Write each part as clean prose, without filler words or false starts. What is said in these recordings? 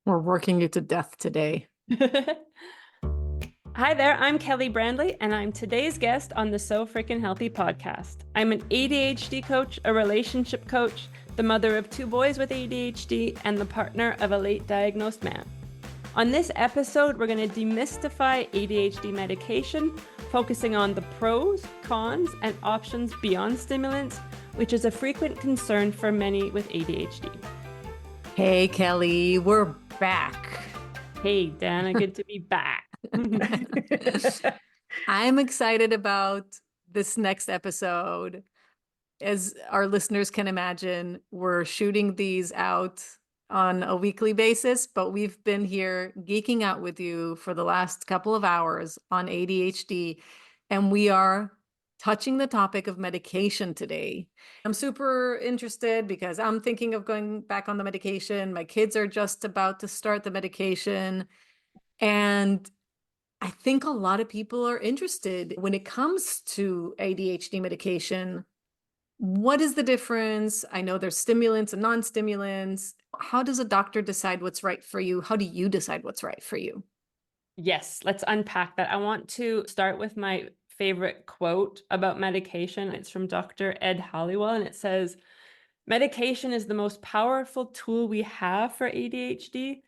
We're working you to death today. Hi there, I'm Kelly Brändli, and I'm today's guest on the So Freaking Healthy podcast. I'm an ADHD coach, a relationship coach, the mother of 2 boys with ADHD, and the partner of a late diagnosed man. On this episode, we're going to demystify ADHD medication, focusing on the pros, cons, and options beyond stimulants, which is a frequent concern for many with ADHD. Hey, Kelly, we're back. Hey, Dana, good to be back. I'm excited about this next episode. As our listeners can imagine, we're shooting these out on a weekly basis, but we've been here geeking out with you for the last couple of hours on ADHD, and we are touching the topic of medication today. I'm super interested because I'm thinking of going back on the medication. My kids are just about to start the medication. And I think a lot of people are interested when it comes to ADHD medication. What is the difference? I know there's stimulants and non-stimulants. How does a doctor decide what's right for you? How do you decide what's right for you? Yes, let's unpack that. I want to start with my favorite quote about medication. It's from Dr. Ed Hallowell, and it says, "Medication is the most powerful tool we have for ADHD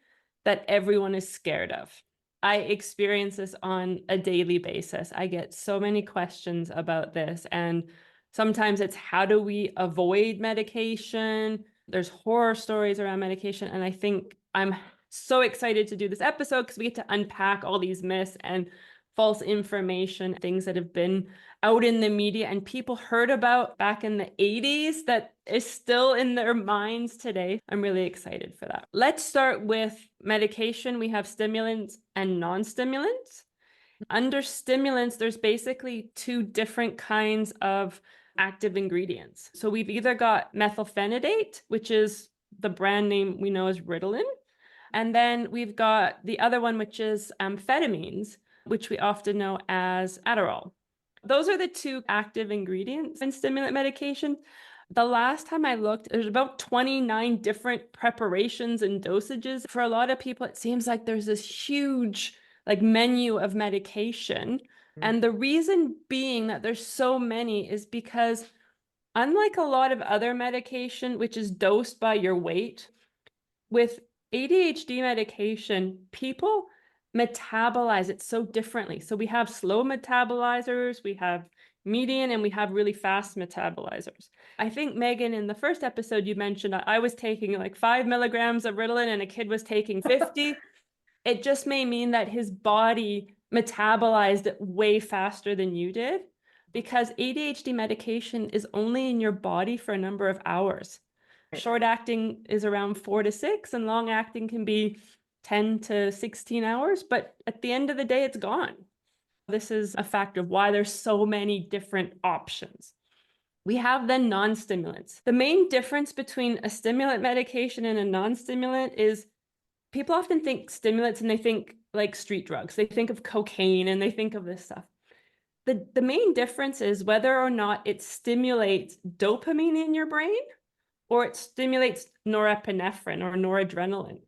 that everyone is scared of." I experience this on a daily basis. I get so many questions about this, and sometimes it's how do we avoid medication? There's horror stories around medication, and I think I'm so excited to do this episode because we get to unpack all these myths and false information, things that have been out in the media and people heard about back in the 80s that is still in their minds today. I'm really excited for that. Let's start with medication. We have stimulants and non-stimulants. Under stimulants, there's basically 2 different kinds of active ingredients. So we've either got methylphenidate, which is the brand name we know as Ritalin, and then we've got the other one, which is amphetamines, which we often know as Adderall. Those are the 2 active ingredients in stimulant medication. The last time I looked, there's about 29 different preparations and dosages. For a lot of people, it seems like there's this huge menu of medication. And the reason being that there's so many is because unlike a lot of other medication, which is dosed by your weight, with ADHD medication, people metabolize it so differently. So we have slow metabolizers, we have median, and we have really fast metabolizers. I think, Megan, in the first episode you mentioned I was taking 5 milligrams of Ritalin and a kid was taking 50. It just may mean that his body metabolized it way faster than you did because ADHD medication is only in your body for a number of hours. Short acting is around 4 to 6, and long acting can be 10 to 16 hours. But at the end of the day, it's gone. This is a factor of why there's so many different options. We have then non-stimulants. The main difference between a stimulant medication and a non-stimulant is people often think stimulants and they think like street drugs. They think of cocaine and they think of this stuff. The main difference is whether or not it stimulates dopamine in your brain or it stimulates norepinephrine or noradrenaline.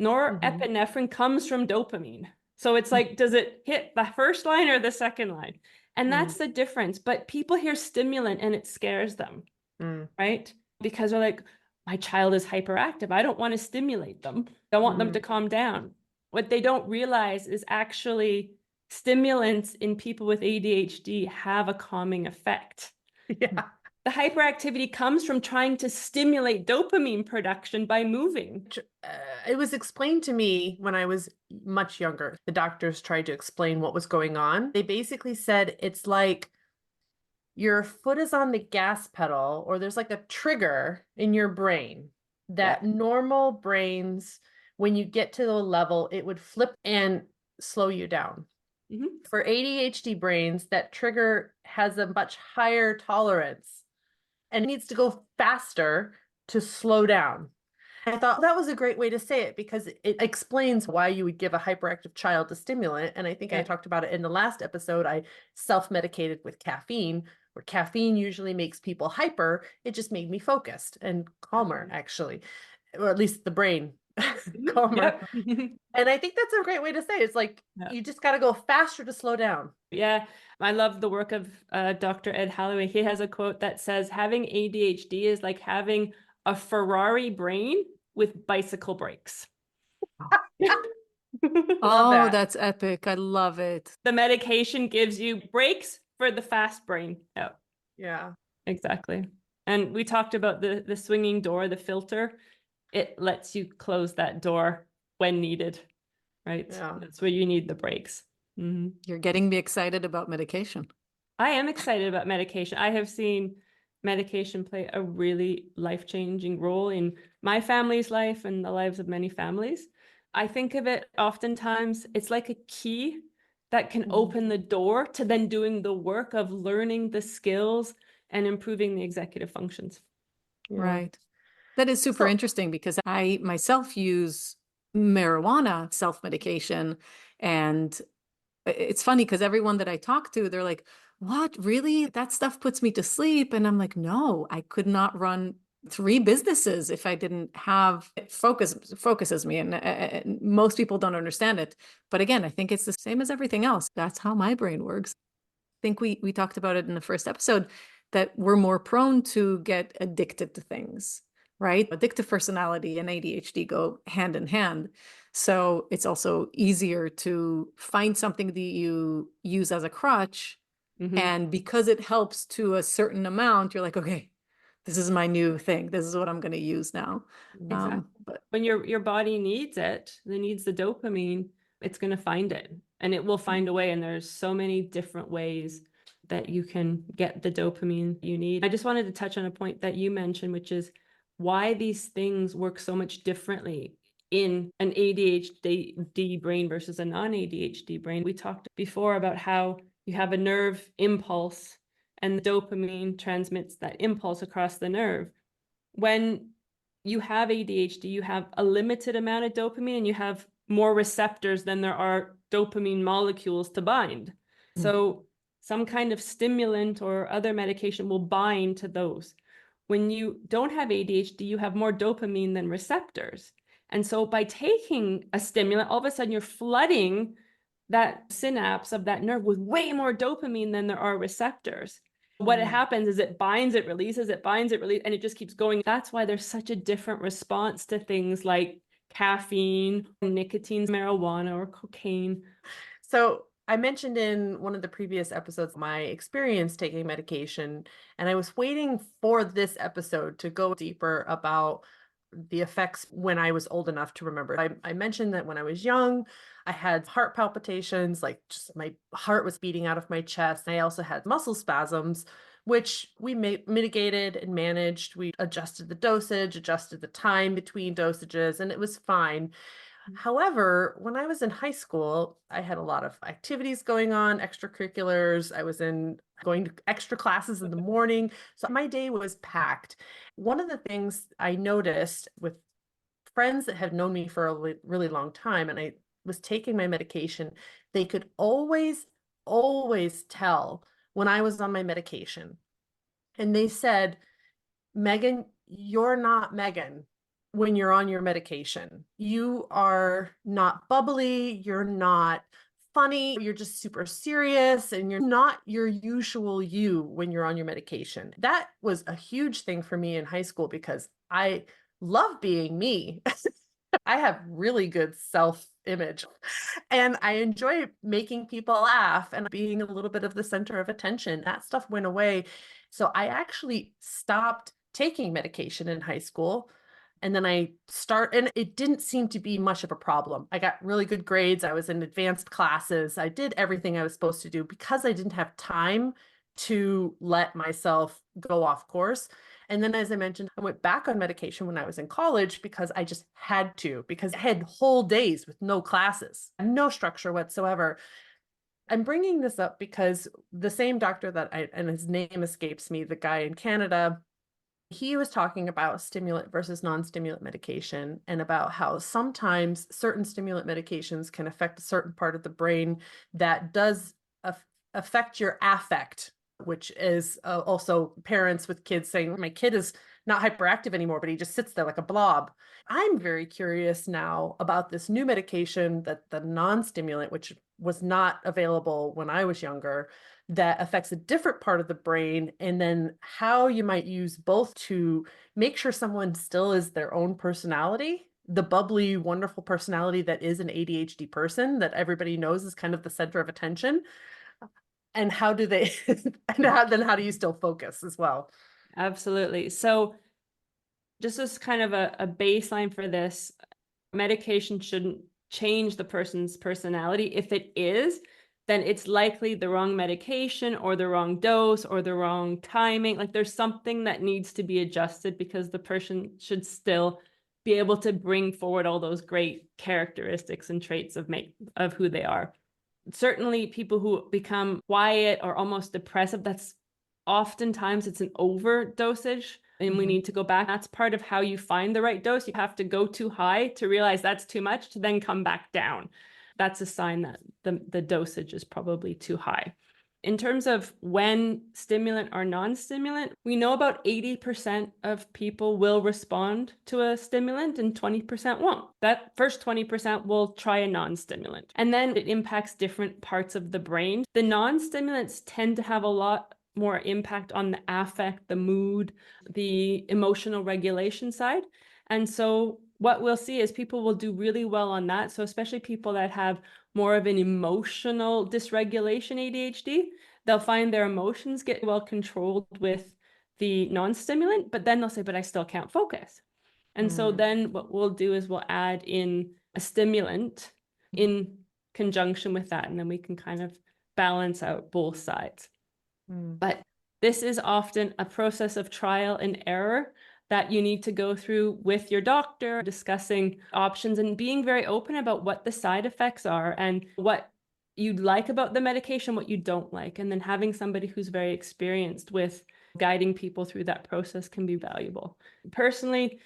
Norepinephrine comes from dopamine. So it's like, does it hit the first line or the second line? And that's the difference. But people hear stimulant and it scares them, right? Because they're like, my child is hyperactive. I don't want to stimulate them. I want them to calm down. What they don't realize is actually stimulants in people with ADHD have a calming effect. Yeah. The hyperactivity comes from trying to stimulate dopamine production by moving. It was explained to me when I was much younger. The doctors tried to explain what was going on. They basically said it's like your foot is on the gas pedal, or there's like a trigger in your brain that normal brains, when you get to the level, it would flip and slow you down. For ADHD brains, that trigger has a much higher tolerance and needs to go faster to slow down. And I thought that was a great way to say it because it explains why you would give a hyperactive child a stimulant. And I think I talked about it in the last episode. I self-medicated with caffeine, where caffeine usually makes people hyper. It just made me focused and calmer, actually, or at least the brain calmer. Yep. And I think that's a great way to say it. It's like Yeah. you just got to go faster to slow down. Yeah, I love the work of Dr. Ed Hallowell. He has a quote that says, having ADHD is like having a Ferrari brain with bicycle brakes. Love Oh, that. that's epic. I love it. The medication gives you brakes for the fast brain. Yeah, Yeah. exactly. And we talked about the swinging door, the filter. It lets you close that door when needed, right? Yeah. That's where you need the brakes. Mm-hmm. You're getting me excited about medication. I am excited about medication. I have seen medication play a really life-changing role in my family's life and the lives of many families. I think of it oftentimes, it's like a key that can open the door to then doing the work of learning the skills and improving the executive functions. Yeah. Right. That is super So- interesting because I myself use marijuana self-medication. And it's funny because everyone that I talk to, they're like, what, really? That stuff puts me to sleep. And I'm like, no, I could not run 3 businesses if I didn't have it focuses me. And most people don't understand it. But again, I think it's the same as everything else. That's how my brain works. I think we talked about it in the first episode that we're more prone to get addicted to things, right? Addictive personality and ADHD go hand in hand. So it's also easier to find something that you use as a crutch. Mm-hmm. And because it helps to a certain amount, you're like, okay, this is my new thing. This is what I'm going to use now. Exactly. But When your body needs it needs the dopamine, it's going to find it and it will find a way. And there's so many different ways that you can get the dopamine you need. I just wanted to touch on a point that you mentioned, which is why these things work so much differently in an ADHD brain versus a non-ADHD brain. We talked before about how you have a nerve impulse and the dopamine transmits that impulse across the nerve. When you have ADHD, you have a limited amount of dopamine and you have more receptors than there are dopamine molecules to bind. So some kind of stimulant or other medication will bind to those. When you don't have ADHD, you have more dopamine than receptors. And so by taking a stimulant, all of a sudden you're flooding that synapse of that nerve with way more dopamine than there are receptors. What happens is it binds, it releases, it binds, it releases, and it just keeps going. That's why there's such a different response to things like caffeine, nicotine, marijuana, or cocaine. So I mentioned in one of the previous episodes my experience taking medication, and I was waiting for this episode to go deeper about the effects when I was old enough to remember. I mentioned that when I was young, I had heart palpitations, like just my heart was beating out of my chest. I also had muscle spasms, which we mitigated and managed. We adjusted the dosage, adjusted the time between dosages, and it was fine. However, when I was in high school, I had a lot of activities going on, extracurriculars. I was going to extra classes in the morning. So my day was packed. One of the things I noticed with friends that have known me for a really long time, and I was taking my medication, they could always tell when I was on my medication. And they said, Megan, you're not Megan when you're on your medication. You are not bubbly, you're not funny, you're just super serious, and you're not your usual you when you're on your medication. That was a huge thing for me in high school because I love being me. I have really good self-image and I enjoy making people laugh and being a little bit of the center of attention. That stuff went away. So I actually stopped taking medication in high school. And then and it didn't seem to be much of a problem. I got really good grades. I was in advanced classes. I did everything I was supposed to do because I didn't have time to let myself go off course. And then, as I mentioned, I went back on medication when I was in college because I just had to, because I had whole days with no classes, no structure whatsoever. I'm bringing this up because the same doctor and his name escapes me, the guy in Canada, he was talking about stimulant versus non-stimulant medication and about how sometimes certain stimulant medications can affect a certain part of the brain that does affect your affect, which is also parents with kids saying, my kid is not hyperactive anymore, but he just sits there like a blob. I'm very curious now about this new medication, that the non-stimulant, which was not available when I was younger, that affects a different part of the brain, and then how you might use both to make sure someone still is their own personality, the bubbly, wonderful personality that is an ADHD person that everybody knows is kind of the center of attention. And how do they, then how do you still focus as well? Absolutely. So just as kind of a baseline for this, medication shouldn't change the person's personality. If it is, then it's likely the wrong medication or the wrong dose or the wrong timing. Like there's something that needs to be adjusted, because the person should still be able to bring forward all those great characteristics and traits of who they are. Certainly people who become quiet or almost depressive, that's oftentimes it's an overdosage, and we need to go back. That's part of how you find the right dose. You have to go too high to realize that's too much, to then come back down. That's a sign that the dosage is probably too high. In terms of when stimulant or non-stimulant, we know about 80% of people will respond to a stimulant and 20% won't. That first 20% will try a non-stimulant. And then it impacts different parts of the brain. The non-stimulants tend to have a lot more impact on the affect, the mood, the emotional regulation side. And so what we'll see is people will do really well on that. So especially people that have more of an emotional dysregulation ADHD, they'll find their emotions get well controlled with the non-stimulant, but then they'll say, but I still can't focus. And so then what we'll do is we'll add in a stimulant in conjunction with that, and then we can kind of balance out both sides. But this is often a process of trial and error that you need to go through with your doctor, discussing options and being very open about what the side effects are and what you like about the medication, what you don't like. And then having somebody who's very experienced with guiding people through that process can be valuable. Personally,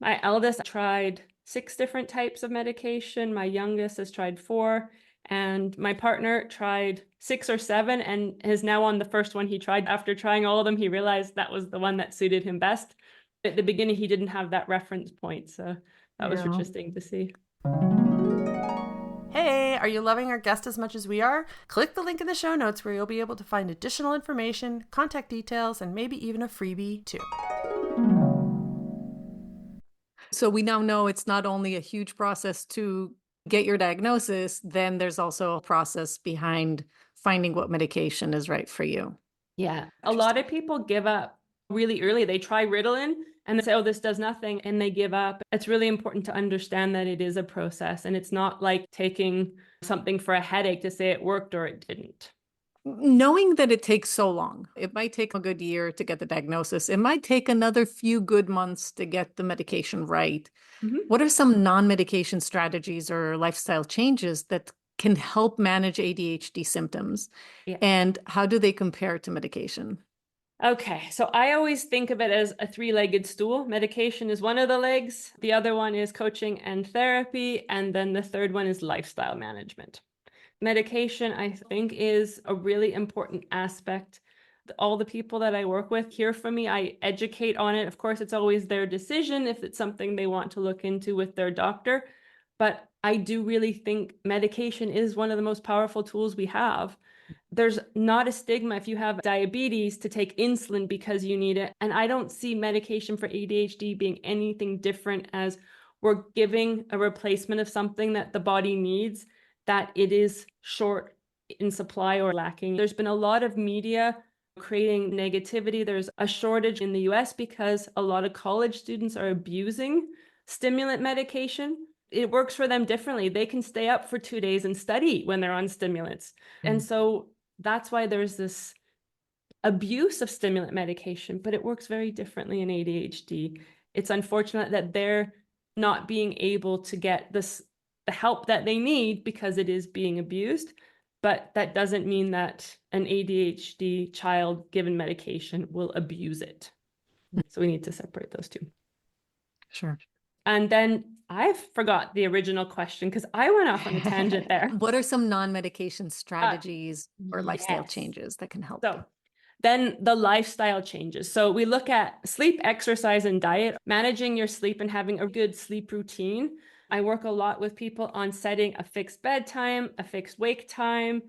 my eldest tried 6 different types of medication. My youngest has tried 4. And my partner tried 6 or 7 and is now on the first one he tried. After trying all of them, he realized that was the one that suited him best. At the beginning, he didn't have that reference point. So that was interesting to see. Hey, are you loving our guest as much as we are? Click the link in the show notes where you'll be able to find additional information, contact details, and maybe even a freebie too. So we now know it's not only a huge process to get your diagnosis, then there's also a process behind finding what medication is right for you. Yeah. A lot of people give up really early. They try Ritalin and they say, oh, this does nothing, and they give up. It's really important to understand that it is a process, and it's not like taking something for a headache to say it worked or it didn't. Knowing that it takes so long, it might take a good year to get the diagnosis. It might take another few good months to get the medication right. What are some non-medication strategies or lifestyle changes that can help manage ADHD symptoms? Yeah. And how do they compare to medication? Okay, so I always think of it as a 3-legged stool. Medication is one of the legs. The other one is coaching and therapy. And then the third one is lifestyle management. Medication, I think, is a really important aspect. All the people that I work with hear from me. I educate on it. Of course, it's always their decision if it's something they want to look into with their doctor. But I do really think medication is one of the most powerful tools we have. There's not a stigma if you have diabetes to take insulin because you need it. And I don't see medication for ADHD being anything different, as we're giving a replacement of something that the body needs, that it is short in supply or lacking. There's been a lot of media creating negativity. There's a shortage in the US because a lot of college students are abusing stimulant medication. It works for them differently. They can stay up for 2 days and study when they're on stimulants. And so that's why there's this abuse of stimulant medication, but it works very differently in ADHD. It's unfortunate that they're not being able to get the help that they need because it is being abused. But that doesn't mean that an ADHD child given medication will abuse it. So we need to separate those two. Sure. And then I forgot the original question because I went off on a tangent there. What are some non-medication strategies or lifestyle Yes. changes that can help? So Then the lifestyle changes. So we look at sleep, exercise, and diet, managing your sleep and having a good sleep routine. I work a lot with people on setting a fixed bedtime, a fixed wake time,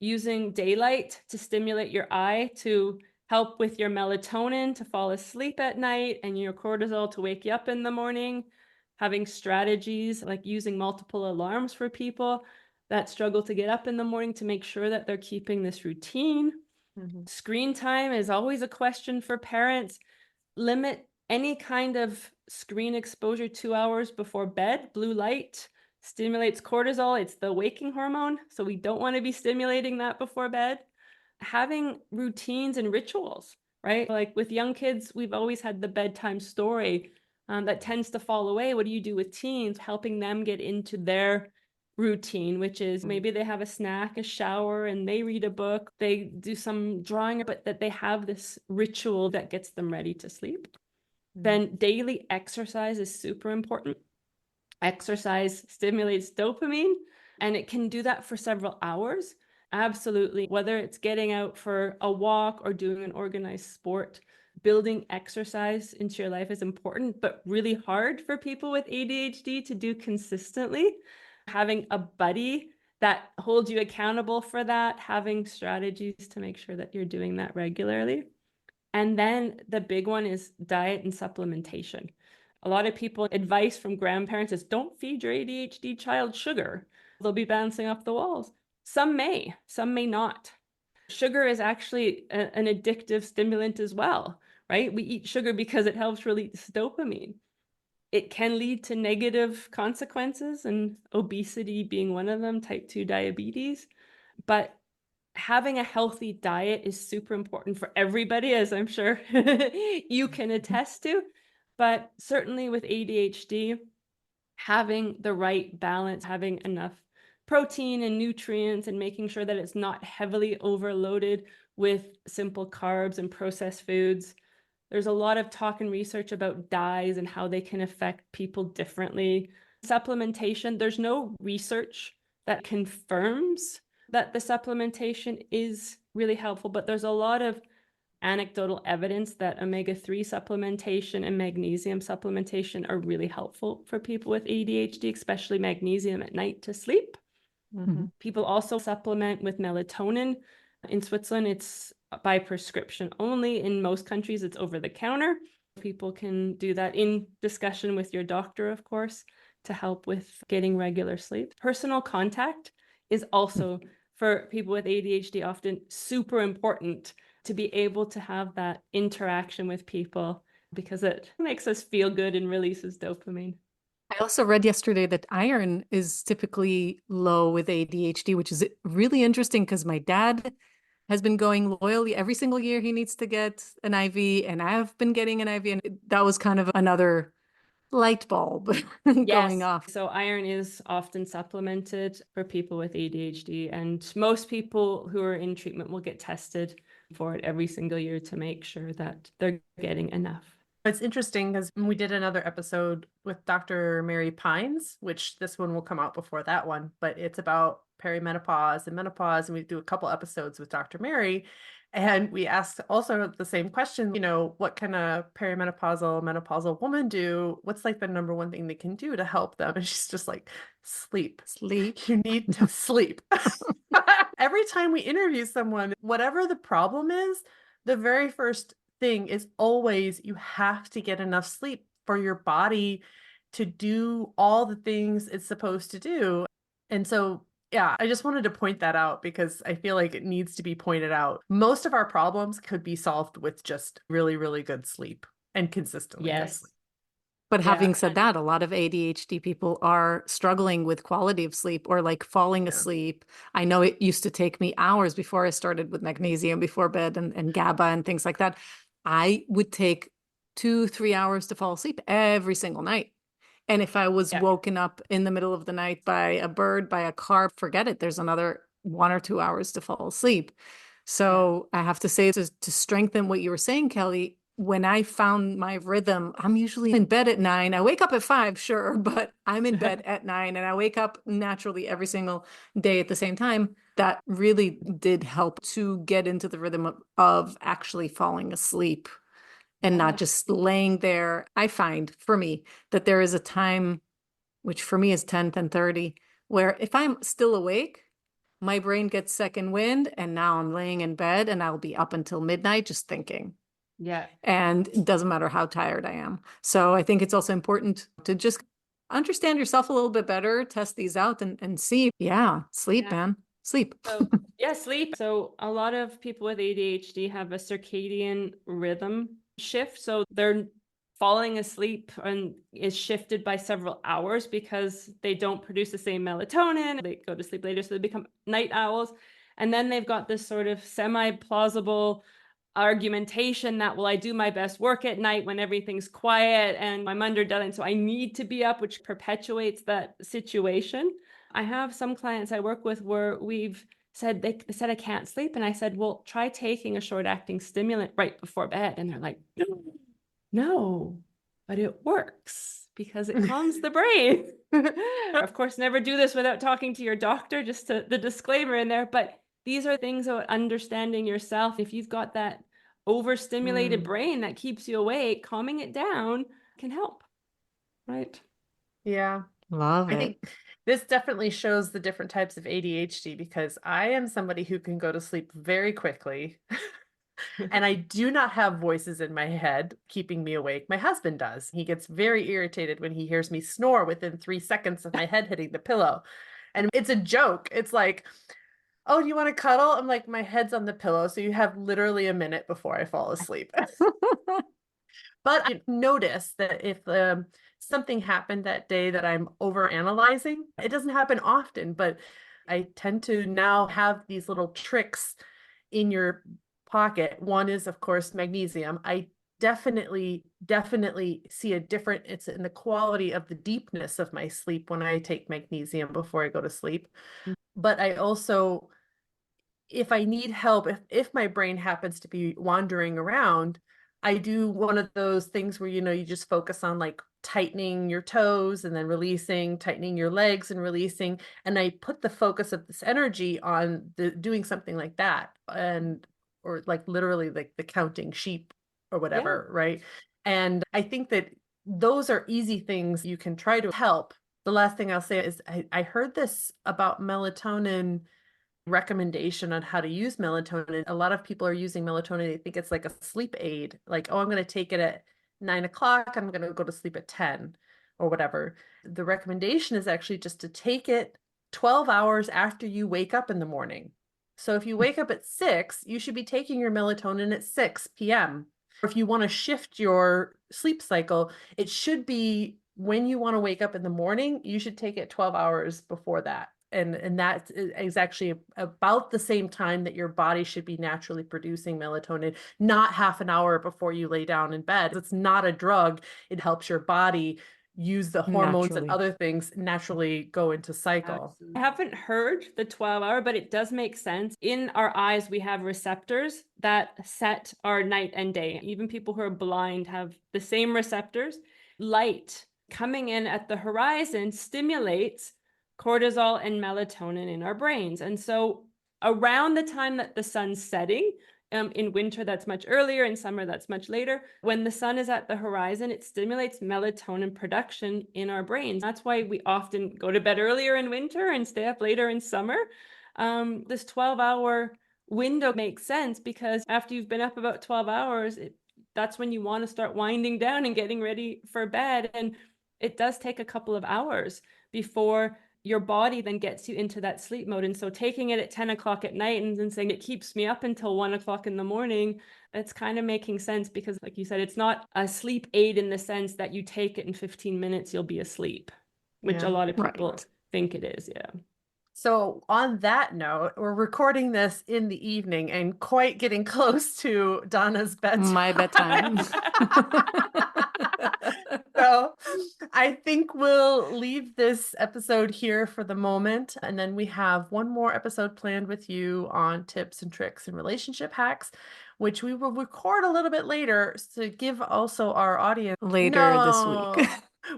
using daylight to stimulate your eye to help with your melatonin to fall asleep at night and your cortisol to wake you up in the morning, having strategies like using multiple alarms for people that struggle to get up in the morning to make sure that they're keeping this routine. Screen time is always a question for parents. Limit any kind of screen exposure 2 hours before bed. Blue light stimulates cortisol. It's the waking hormone, so we don't want to be stimulating that before bed. Having routines and rituals, right? Like with young kids, we've always had the bedtime story that tends to fall away. What do you do with teens? Helping them get into their routine, which is maybe they have a snack, a shower, and they read a book, they do some drawing, but that they have this ritual that gets them ready to sleep. Then daily exercise is super important. Exercise stimulates dopamine, and it can do that for several hours. Absolutely. Whether it's getting out for a walk or doing an organized sport, building exercise into your life is important, but really hard for people with ADHD to do consistently. Having a buddy that holds you accountable for that, having strategies to make sure that you're doing that regularly. And then the big one is diet and supplementation. A lot of people, advice from grandparents is don't feed your ADHD child sugar. They'll be bouncing off the walls. Some may not. Sugar is actually an addictive stimulant as well, right? We eat sugar because it helps release dopamine. It can lead to negative consequences, and obesity being one of them, type 2 diabetes. But having a healthy diet is super important for everybody, as I'm sure you can attest to. But certainly with ADHD, having the right balance, having enough protein and nutrients, and making sure that it's not heavily overloaded with simple carbs and processed foods. There's a lot of talk and research about dyes and how they can affect people differently. Supplementation, there's no research that confirms that the supplementation is really helpful, but there's a lot of anecdotal evidence that omega-3 supplementation and magnesium supplementation are really helpful for people with ADHD, especially magnesium at night to sleep. People also supplement with melatonin. In Switzerland, it's by prescription only. In most countries, it's over the counter. People can do that in discussion with your doctor, of course, to help with getting regular sleep. Personal contact is also, for people with ADHD, often super important to be able to have that interaction with people because it makes us feel good and releases dopamine. I also read yesterday that iron is typically low with ADHD, which is really interesting because my dad has been going loyally every single year he needs to get an IV, and I've been getting an IV, and that was kind of another light bulb going off. So iron is often supplemented for people with ADHD, and most people who are in treatment will get tested for it every single year to make sure that they're getting enough. It's interesting because we did another episode with Dr. Mary Pines, which this one will come out before that one, but it's about perimenopause and menopause. And we do a couple episodes with Dr. Mary. And we asked also the same question, what can a perimenopausal, menopausal woman do? What's like the number one thing they can do to help them? And she's just like, sleep. Sleep. You need to sleep. Every time we interview someone, whatever the problem is, the very first thing is always you have to get enough sleep for your body to do all the things it's supposed to do. And so, yeah, I just wanted to point that out because I feel like it needs to be pointed out. Most of our problems could be solved with just really, really good sleep and consistently good sleep. But having said that, a lot of ADHD people are struggling with quality of sleep or like falling asleep. I know it used to take me hours before I started with magnesium before bed and GABA and things like that. I would take 2-3 hours to fall asleep every single night. And if I was woken up in the middle of the night by a bird, by a car, forget it. There's another 1 or 2 hours to fall asleep. So I have to say to strengthen what you were saying, Kelly, when I found my rhythm, I'm usually in bed at 9. I wake up at 5, sure, but I'm in bed at 9 and I wake up naturally every single day at the same time. That really did help to get into the rhythm of actually falling asleep and not just laying there. I find for me that there is a time, which for me is 10:30, where if I'm still awake, my brain gets second wind and now I'm laying in bed and I'll be up until midnight just thinking. Yeah. And it doesn't matter how tired I am. So I think it's also important to just understand yourself a little bit better, test these out and see. Yeah, sleep, Yeah. man. Sleep. So, yeah, sleep. So a lot of people with ADHD have a circadian rhythm shift. So they're falling asleep and is shifted by several hours because they don't produce the same melatonin. They go to sleep later, so they become night owls. And then they've got this sort of semi-plausible argumentation that, well, I do my best work at night when everything's quiet and I'm under deadline, so I need to be up, which perpetuates that situation. I have some clients I work with where we've said, they said I can't sleep, and I said, well, try taking a short-acting stimulant right before bed, and they're like, no, but it works because it calms the brain. Of course, never do this without talking to your doctor, just the disclaimer in there, but these are things about understanding yourself. If you've got that overstimulated brain that keeps you awake, calming it down can help, right? Yeah. Love I it. think this definitely shows the different types of ADHD because I am somebody who can go to sleep very quickly. And I do not have voices in my head keeping me awake. My husband does. He gets very irritated when he hears me snore within 3 seconds of my head hitting the pillow. And it's a joke. It's like, oh, do you want to cuddle? I'm like, my head's on the pillow. So you have literally a minute before I fall asleep. But I notice that if something happened that day that I'm overanalyzing, it doesn't happen often, but I tend to now have these little tricks in your pocket. One is, of course, magnesium. I definitely see a different, it's in the quality of the deepness of my sleep when I take magnesium before I go to sleep. But I also, if I need help, if my brain happens to be wandering around, I do one of those things where, you just focus on like tightening your toes and then releasing, tightening your legs and releasing. And I put the focus of this energy on doing something like that. Or like literally like the counting sheep or whatever, right? And I think that those are easy things you can try to help. The last thing I'll say is I heard this about melatonin recommendation on how to use melatonin. A lot of people are using melatonin. They think it's like a sleep aid. Like, oh, I'm going to take it at 9 o'clock. I'm going to go to sleep at 10 or whatever. The recommendation is actually just to take it 12 hours after you wake up in the morning. So if you wake up at 6, you should be taking your melatonin at 6 p.m. If you want to shift your sleep cycle, it should be when you want to wake up in the morning, you should take it 12 hours before that. And that is actually about the same time that your body should be naturally producing melatonin, not half an hour before you lay down in bed. It's not a drug. It helps your body use the hormones and other things naturally go into cycle. I haven't heard the 12-hour, but it does make sense. In our eyes, we have receptors that set our night and day. Even people who are blind have the same receptors. Light coming in at the horizon stimulates cortisol and melatonin in our brains. And so around the time that the sun's setting, in winter, that's much earlier. In summer, that's much later. When the sun is at the horizon, it stimulates melatonin production in our brains. That's why we often go to bed earlier in winter and stay up later in summer. This 12-hour window makes sense because after you've been up about 12 hours, that's when you want to start winding down and getting ready for bed. And it does take a couple of hours before your body then gets you into that sleep mode. And so taking it at 10 o'clock at night and then saying it keeps me up until 1 o'clock in the morning, it's kind of making sense because, like you said, it's not a sleep aid in the sense that you take it in 15 minutes, you'll be asleep, which a lot of people think it is. Yeah. So on that note, we're recording this in the evening and quite getting close to Donna's bedtime. My bedtime. So I think we'll leave this episode here for the moment. And then we have one more episode planned with you on tips and tricks and relationship hacks. which we will record a little bit later to give also our audience Later this week.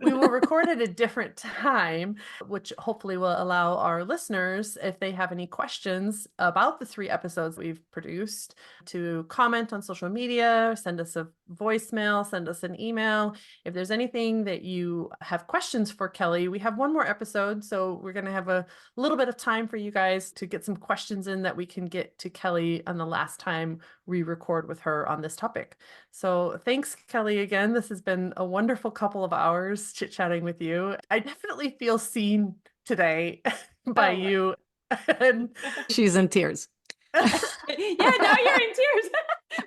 We will record at a different time, which hopefully will allow our listeners, if they have any questions about the 3 episodes we've produced, to comment on social media, send us a voicemail, send us an email. If there's anything that you have questions for Kelly, we have one more episode, so we're going to have a little bit of time for you guys to get some questions in that we can get to Kelly on the last time we record with her on this topic. So thanks, Kelly, again. This has been a wonderful couple of hours chit-chatting with you. I definitely feel seen today by you. And She's in tears. Yeah, now you're in tears.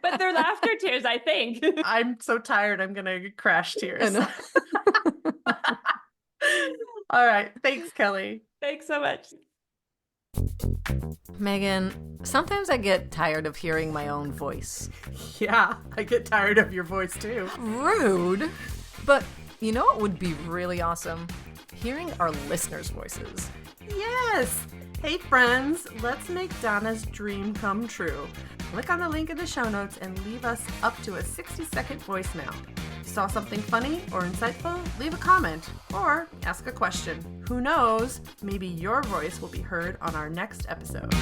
But they're laughter tears, I think. I'm so tired, I'm going to crash I tears. know. All right. Thanks, Kelly. Thanks so much. Megan, sometimes I get tired of hearing my own voice. Yeah, I get tired of your voice too. Rude. But you know what would be really awesome? Hearing our listeners' voices. Yes. Hey friends, let's make Donna's dream come true. Click on the link in the show notes and leave us up to a 60-second voicemail. Saw something funny or insightful? Leave a comment or ask a question. Who knows? Maybe your voice will be heard on our next episode.